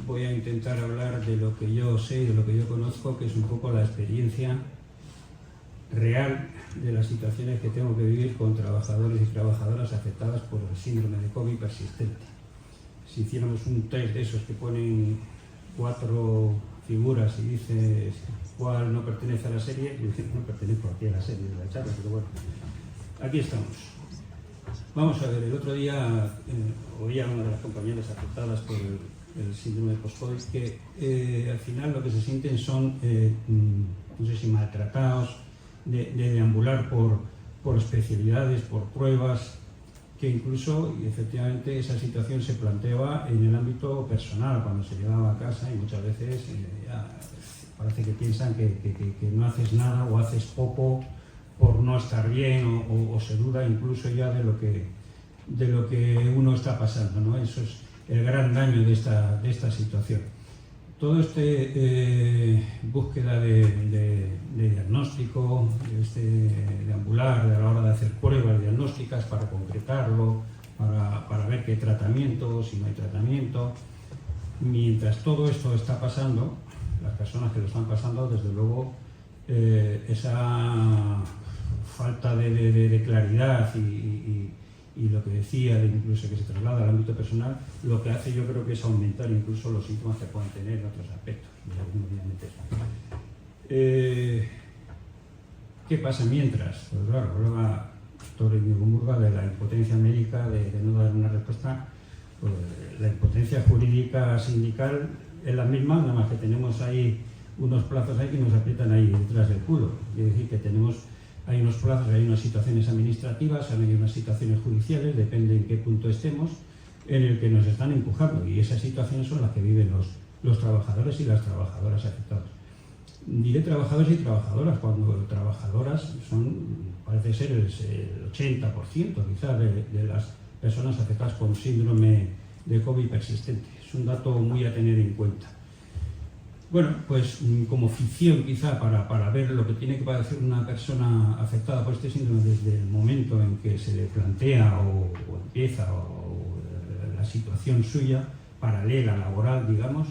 voy a intentar hablar de lo que yo sé y de lo que yo conozco, que es un poco la experiencia real de las situaciones que tengo que vivir con trabajadores y trabajadoras afectadas por el síndrome de COVID persistente. Si hiciéramos un test de esos que ponen 4 figuras y dices cuál no pertenece a la serie, yo no pertenezco aquí a la serie de la charla, pero bueno, aquí estamos. Vamos a ver, el otro día oía a una de las compañeras afectadas por el síndrome de post-COVID que al final lo que se sienten son, no sé si maltratados, de deambular por especialidades, por pruebas, que incluso, y efectivamente, esa situación se planteaba en el ámbito personal, cuando se llegaba a casa, y muchas veces ya parece que piensan que no haces nada o haces poco por no estar bien, o se duda incluso ya de lo que uno está pasando, ¿no? Eso es el gran daño de esta situación. Todo búsqueda de diagnóstico, de ambular a la hora de hacer pruebas diagnósticas para concretarlo, para ver qué hay tratamiento, si no hay tratamiento. Mientras todo esto está pasando, las personas que lo están pasando, desde luego, esa falta de claridad y lo que decía, incluso que se traslada al ámbito personal, lo que hace yo creo que es aumentar incluso los síntomas que pueden tener en otros aspectos. ¿Qué pasa mientras? Pues claro, hablaba el doctor Íñigo Murga de la impotencia médica, de no dar una respuesta. Pues la impotencia jurídica sindical es la misma, nada más que tenemos ahí unos plazos ahí que nos aprietan ahí detrás del culo. Es decir, que hay unos plazos, hay unas situaciones administrativas, hay unas situaciones judiciales, depende en qué punto estemos, en el que nos están empujando, y esas situaciones son las que viven los trabajadores y las trabajadoras afectados. Diré trabajadores y trabajadoras, cuando trabajadoras parece ser el 80% quizás de las personas afectadas con síndrome de COVID persistente. Es un dato muy a tener en cuenta. Bueno, pues como ficción quizá para ver lo que tiene que padecer una persona afectada por este síndrome desde el momento en que se le plantea o empieza la situación suya, paralela, laboral, digamos.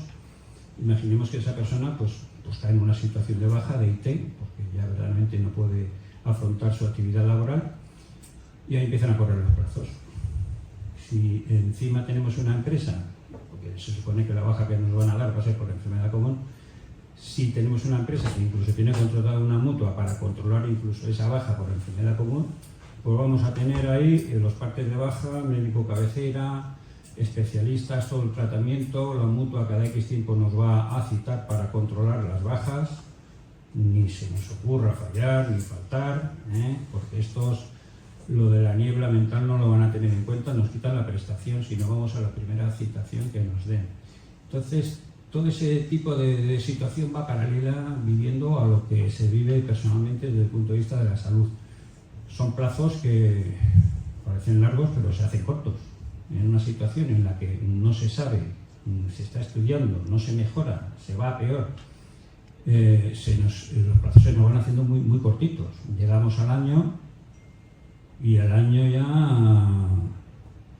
Imaginemos que esa persona pues está en una situación de baja de IT, porque ya verdaderamente no puede afrontar su actividad laboral, y ahí empiezan a correr los plazos. Si encima tenemos una empresa, porque se supone que la baja que nos van a dar va a ser por enfermedad común, si tenemos una empresa que incluso tiene contratada una mutua para controlar incluso esa baja por enfermedad común, pues vamos a tener ahí los partes de baja, médico cabecera, especialistas, todo el tratamiento, la mutua cada X tiempo nos va a citar para controlar las bajas, ni se nos ocurra fallar ni faltar, porque lo de la niebla mental no lo van a tener en cuenta, nos quitan la prestación si no vamos a la primera citación que nos den. Entonces, todo ese tipo de situación va paralela viviendo a lo que se vive personalmente desde el punto de vista de la salud. Son plazos que parecen largos, pero se hacen cortos. En una situación en la que no se sabe, se está estudiando, no se mejora, se va a peor, los plazos se nos van haciendo muy, muy cortitos. Llegamos al año y al año ya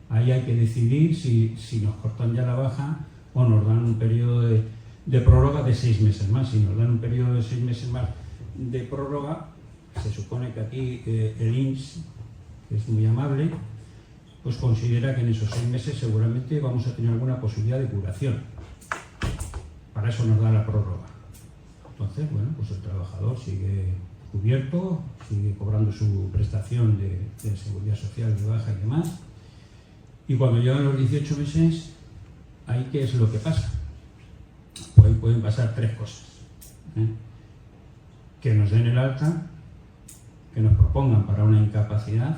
ahí hay que decidir si nos cortan ya la baja o nos dan un periodo de prórroga de 6 meses más. Si nos dan un periodo de 6 meses más de prórroga, se supone que aquí el INS, que es muy amable, pues considera que en esos 6 meses seguramente vamos a tener alguna posibilidad de curación. Para eso nos da la prórroga. Entonces, bueno, pues el trabajador sigue cubierto, sigue cobrando su prestación de seguridad social de baja y demás. Y cuando llegan los 18 meses, ¿ahí qué es lo que pasa? Pues ahí pueden pasar 3 cosas. Que nos den el alta, que nos propongan para una incapacidad,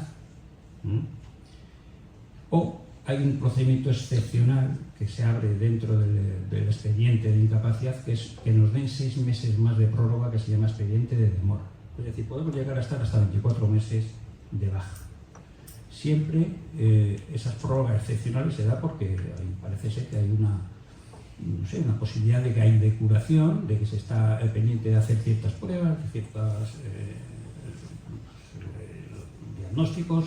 o hay un procedimiento excepcional que se abre dentro del expediente de incapacidad, que es que nos den 6 meses más de prórroga, que se llama expediente de demora. Es decir, podemos llegar a estar hasta 24 meses de baja. Siempre esas prórrogas excepcionales se da porque parece ser que hay una posibilidad de que hay de curación, de que se está pendiente de hacer ciertas pruebas, de ciertos diagnósticos,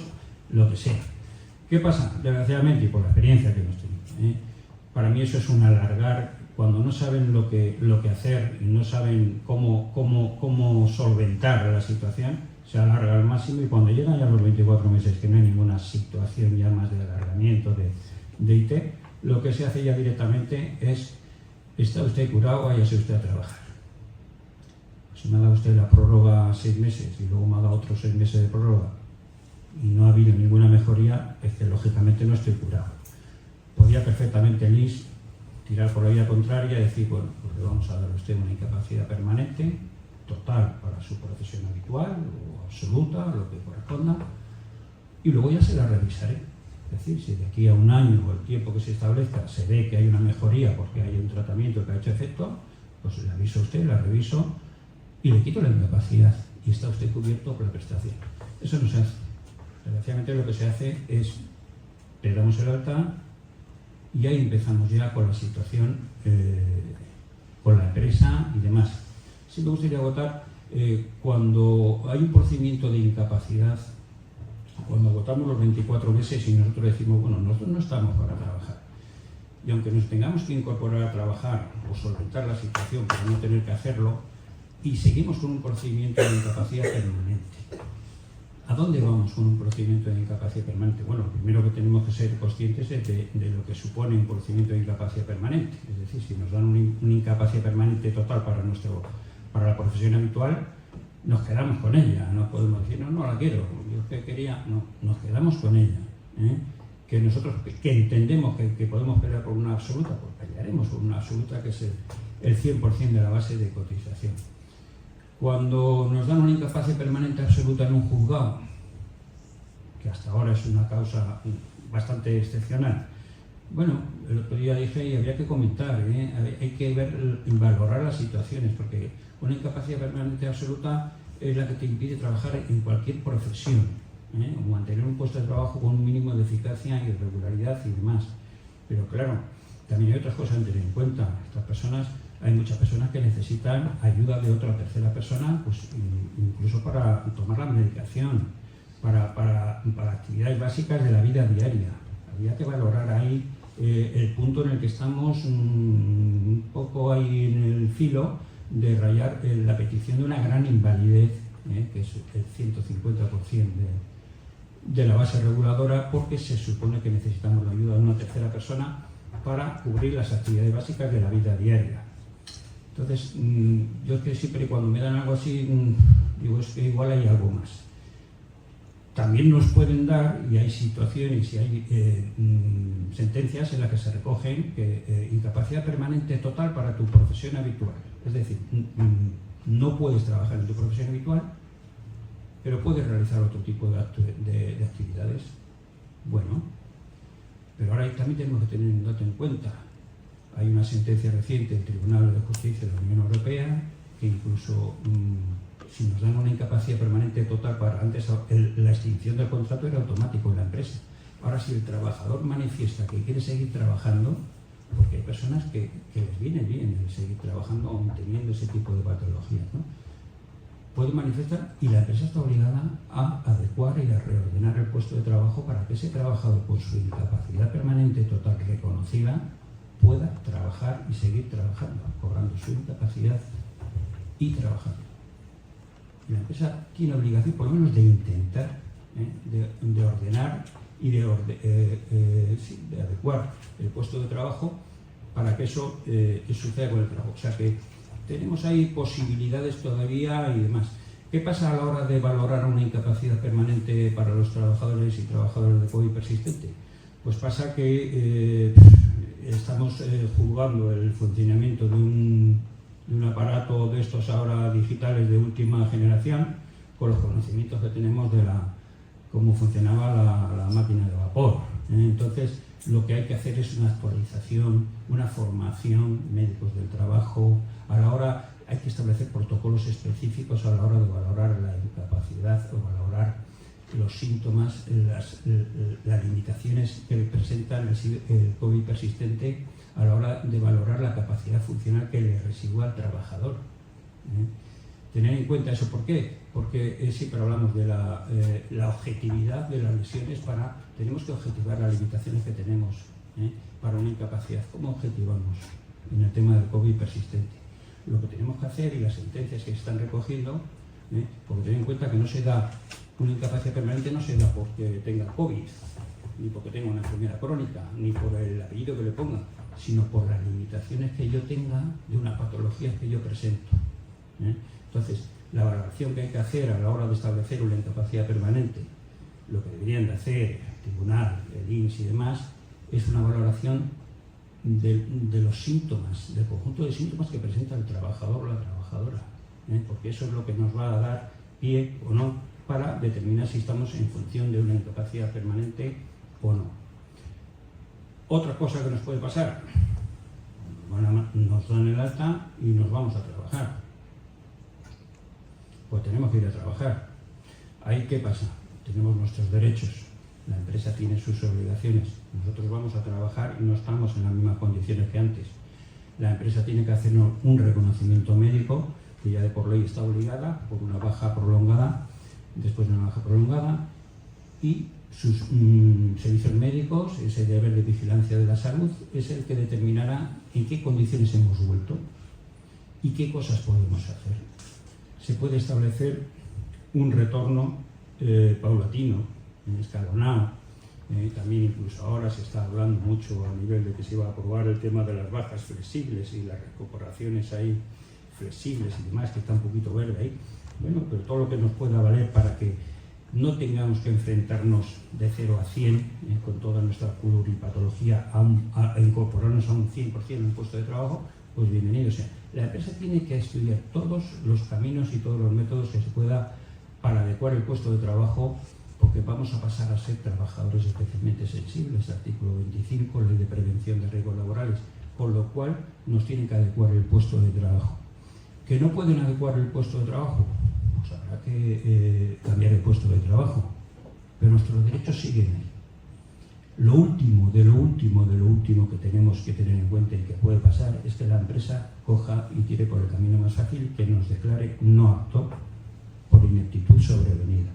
lo que sea. ¿Qué pasa? Desgraciadamente, y por la experiencia que hemos tenido, para mí eso es un alargar. Cuando no saben lo que hacer y no saben cómo solventar la situación, se alarga al máximo, y cuando llegan ya los 24 meses, que no hay ninguna situación ya más de alargamiento de IT, lo que se hace ya directamente es: está usted curado, váyase usted a trabajar. Si me ha dado usted la prórroga 6 meses y luego me ha dado otros 6 meses de prórroga y no ha habido ninguna mejoría, es que lógicamente no estoy curado. Podría perfectamente el INS tirar por la vía contraria y decir: bueno, pues le vamos a dar a usted una incapacidad permanente, total para su profesión habitual o absoluta, lo que corresponda, y luego ya se la revisaré. Es decir, si de aquí a un año o el tiempo que se establezca se ve que hay una mejoría porque hay un tratamiento que ha hecho efecto, pues le aviso a usted, la reviso y le quito la incapacidad y está usted cubierto por la prestación. Eso no se hace. Desgraciadamente lo que se hace es: le damos el alta y ahí empezamos ya con la situación con la empresa y demás. Sí me gustaría votar cuando hay un procedimiento de incapacidad, cuando votamos los 24 meses y nosotros decimos: bueno, nosotros no estamos para trabajar, y aunque nos tengamos que incorporar a trabajar o solventar la situación para no tener que hacerlo, y seguimos con un procedimiento de incapacidad permanente. ¿A dónde vamos con un procedimiento de incapacidad permanente? Bueno, lo primero que tenemos que ser conscientes es de lo que supone un procedimiento de incapacidad permanente. Es decir, si nos dan una incapacidad permanente total para la profesión habitual, nos quedamos con ella. No podemos decir: no la quiero, yo que quería. No, nos quedamos con ella. Que nosotros que entendemos que podemos pelear por una absoluta, pues pelearemos por una absoluta, que es el 100% de la base de cotización. Cuando nos dan una incapacidad permanente absoluta en un juzgado, que hasta ahora es una causa bastante excepcional, bueno, el otro día dije y habría que comentar, hay que valorar las situaciones, porque una incapacidad permanente absoluta es la que te impide trabajar en cualquier profesión, o mantener un puesto de trabajo con un mínimo de eficacia y regularidad y demás. Pero claro, también hay otras cosas a tener en cuenta. Estas personas, hay muchas personas que necesitan ayuda de otra o tercera persona, pues incluso para tomar la medicación, para actividades básicas de la vida diaria. Habría que valorar ahí el punto en el que estamos un poco ahí en el filo de rayar la petición de una gran invalidez, que es el 150% de la base reguladora, porque se supone que necesitamos la ayuda de una tercera persona para cubrir las actividades básicas de la vida diaria. Entonces, yo es que siempre cuando me dan algo así, digo, es que igual hay algo más. También nos pueden dar, y hay situaciones y hay sentencias en las que se recogen incapacidad permanente total para tu profesión habitual. Es decir, no puedes trabajar en tu profesión habitual, pero puedes realizar otro tipo de actividades. Bueno, pero ahora también tenemos que tener un dato en cuenta. Hay una sentencia reciente del Tribunal de Justicia de la Unión Europea que incluso si nos dan una incapacidad permanente total, para antes la extinción del contrato era automático en la empresa. Ahora, si el trabajador manifiesta que quiere seguir trabajando, porque hay personas que les viene bien el seguir trabajando aun teniendo ese tipo de patologías, ¿no? Puede manifestar, y la empresa está obligada a adecuar y a reordenar el puesto de trabajo para que ese trabajador, con su incapacidad permanente total reconocida, pueda trabajar y seguir trabajando, cobrando su incapacidad y trabajando. Y la empresa tiene obligación, por lo menos, de intentar, de ordenar y de adecuar el puesto de trabajo para que eso suceda con el trabajo. O sea que tenemos ahí posibilidades todavía y demás. ¿Qué pasa a la hora de valorar una incapacidad permanente para los trabajadores y trabajadoras de COVID persistente? Pues pasa que estamos juzgando el funcionamiento de un aparato de estos ahora digitales de última generación, con los conocimientos que tenemos de cómo funcionaba la máquina de vapor. Entonces, lo que hay que hacer es una actualización, una formación, médicos del trabajo. A la hora hay que establecer protocolos específicos a la hora de valorar la incapacidad o valorar los síntomas, las limitaciones que presentan el COVID persistente a la hora de valorar la capacidad funcional que le residúa al trabajador. Tener en cuenta eso. ¿Por qué? Porque siempre hablamos de la objetividad de las lesiones. Tenemos que objetivar las limitaciones que tenemos para una incapacidad. ¿Cómo objetivamos en el tema del COVID persistente? Lo que tenemos que hacer, y las sentencias que se están recogiendo, porque ten en cuenta que no se da una incapacidad permanente, no se da porque tenga COVID, ni porque tenga una enfermedad crónica, ni por el apellido que le ponga, sino por las limitaciones que yo tenga de una patología que yo presento. Entonces, la valoración que hay que hacer a la hora de establecer una incapacidad permanente, lo que deberían de hacer el tribunal, el INS y demás, es una valoración de los síntomas, del conjunto de síntomas que presenta el trabajador o la trabajadora, porque eso es lo que nos va a dar pie o no para determinar si estamos en función de una incapacidad permanente o no. Otra cosa que nos puede pasar, nos dan el alta y nos vamos a trabajar. Pues tenemos que ir a trabajar. ¿Ahí qué pasa? Tenemos nuestros derechos, la empresa tiene sus obligaciones, nosotros vamos a trabajar y no estamos en las mismas condiciones que antes. La empresa tiene que hacernos un reconocimiento médico, que ya de por ley está obligada, por una baja prolongada, después de una baja prolongada, y sus servicios médicos, ese deber de vigilancia de la salud, es el que determinará en qué condiciones hemos vuelto y qué cosas podemos hacer. Se puede establecer un retorno paulatino, escalonado. También incluso ahora se está hablando mucho a nivel de que se va a aprobar el tema de las bajas flexibles y las recuperaciones ahí flexibles y demás, que está un poquito verde ahí. Bueno, pero todo lo que nos pueda valer para que no tengamos que enfrentarnos de 0 a 100 con toda nuestra pluripatología a incorporarnos a un 100% en un puesto de trabajo, pues bienvenido. O sea, la empresa tiene que estudiar todos los caminos y todos los métodos que se pueda para adecuar el puesto de trabajo, porque vamos a pasar a ser trabajadores especialmente sensibles, artículo 25, Ley de Prevención de Riesgos Laborales, con lo cual nos tienen que adecuar el puesto de trabajo. ¿Que no pueden adecuar el puesto de trabajo? Pues habrá que cambiar el puesto de trabajo, pero nuestros derechos siguen ahí. Lo último que tenemos que tener en cuenta y que puede pasar es que la empresa coja y tire por el camino más fácil, que nos declare no apto por ineptitud sobrevenida.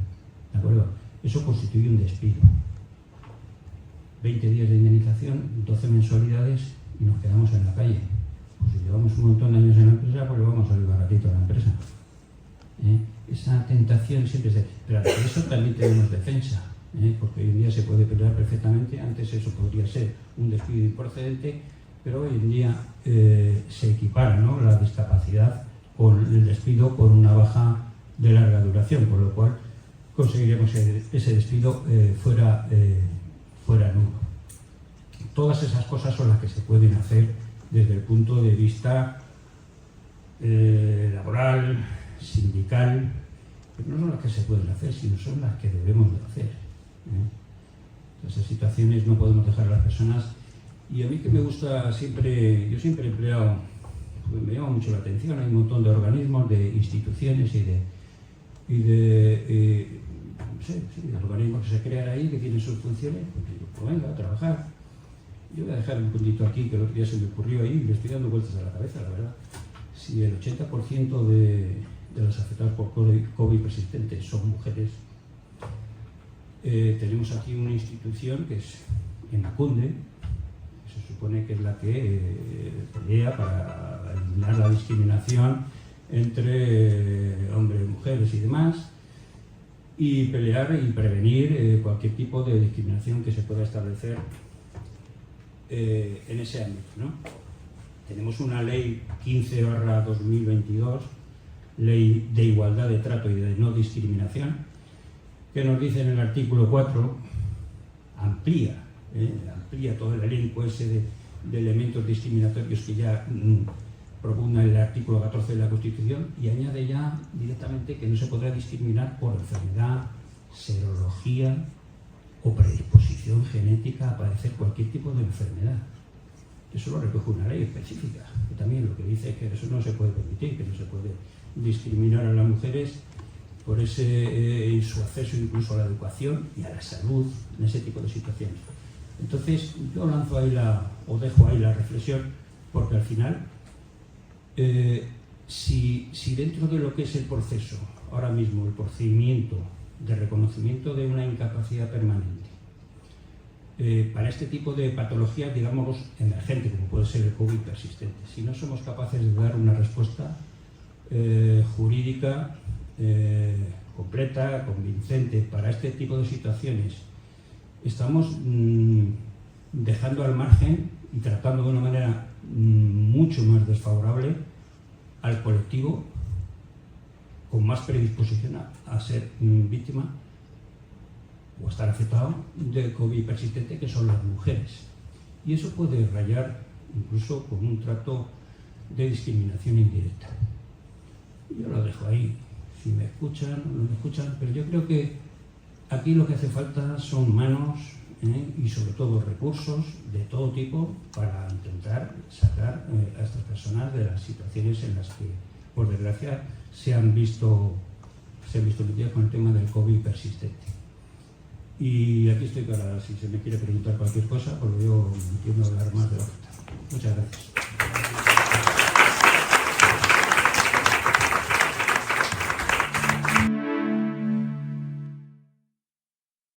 ¿De acuerdo? Eso constituye un despido. 20 días de indemnización, 12 mensualidades y nos quedamos en la calle. Pues si llevamos un montón de años en la empresa, pues le vamos a salir baratito a la empresa. Esa tentación siempre es de... Pero ante eso también tenemos defensa, porque hoy en día se puede pelear perfectamente. Antes eso podría ser un despido improcedente, pero hoy en día se equipara, ¿no?, la discapacidad con el despido con una baja de larga duración, por lo cual conseguiremos que ese despido fuera nulo. Todas esas cosas son las que se pueden hacer desde el punto de vista laboral, sindical, pero no son las que se pueden hacer, sino son las que debemos de hacer. Esas situaciones no podemos dejar a las personas. Y a mí que me gusta siempre, yo siempre he empleado, pues me llama mucho la atención, hay un montón de organismos, de instituciones y de organismos que se crean ahí, que tienen sus funciones. Pues digo, pues venga, a trabajar. Yo voy a dejar un puntito aquí, que el otro día se me ocurrió ahí, y le estoy dando vueltas a la cabeza, la verdad. Si el 80% de los afectados por COVID persistente son mujeres, tenemos aquí una institución que es Emakunde, que se supone que es la que pelea para eliminar la discriminación entre hombres y mujeres y demás, y pelear y prevenir cualquier tipo de discriminación que se pueda establecer en ese ámbito, ¿no? Tenemos una ley 15/2022, ley de igualdad de trato y de no discriminación, que nos dice en el artículo 4, amplía todo el elenco ese de elementos discriminatorios que ya propugna el artículo 14 de la Constitución, y añade ya directamente que no se podrá discriminar por enfermedad, serología o predisposición genética a padecer cualquier tipo de enfermedad. Eso lo recoge una ley específica, que también lo que dice es que eso no se puede permitir, que no se puede discriminar a las mujeres por su acceso incluso a la educación y a la salud en ese tipo de situaciones. Entonces, yo lanzo ahí dejo ahí la reflexión, porque al final, si dentro de lo que es el proceso, ahora mismo el procedimiento de reconocimiento de una incapacidad permanente, para este tipo de patologías, digamos, emergentes, como puede ser el COVID persistente. Si no somos capaces de dar una respuesta jurídica completa, convincente para este tipo de situaciones, estamos dejando al margen y tratando de una manera mucho más desfavorable al colectivo con más predisposición a ser víctima o estar afectado de COVID persistente, que son las mujeres. Y eso puede rayar incluso con un trato de discriminación indirecta. Yo lo dejo ahí, si me escuchan o no me escuchan, pero yo creo que aquí lo que hace falta son manos y sobre todo recursos de todo tipo para intentar sacar a estas personas de las situaciones en las que, por desgracia, se han visto metidas con el tema del COVID persistente. Y aquí estoy para, si se me quiere preguntar cualquier cosa, porque yo entiendo hablar más de la oferta. Muchas gracias.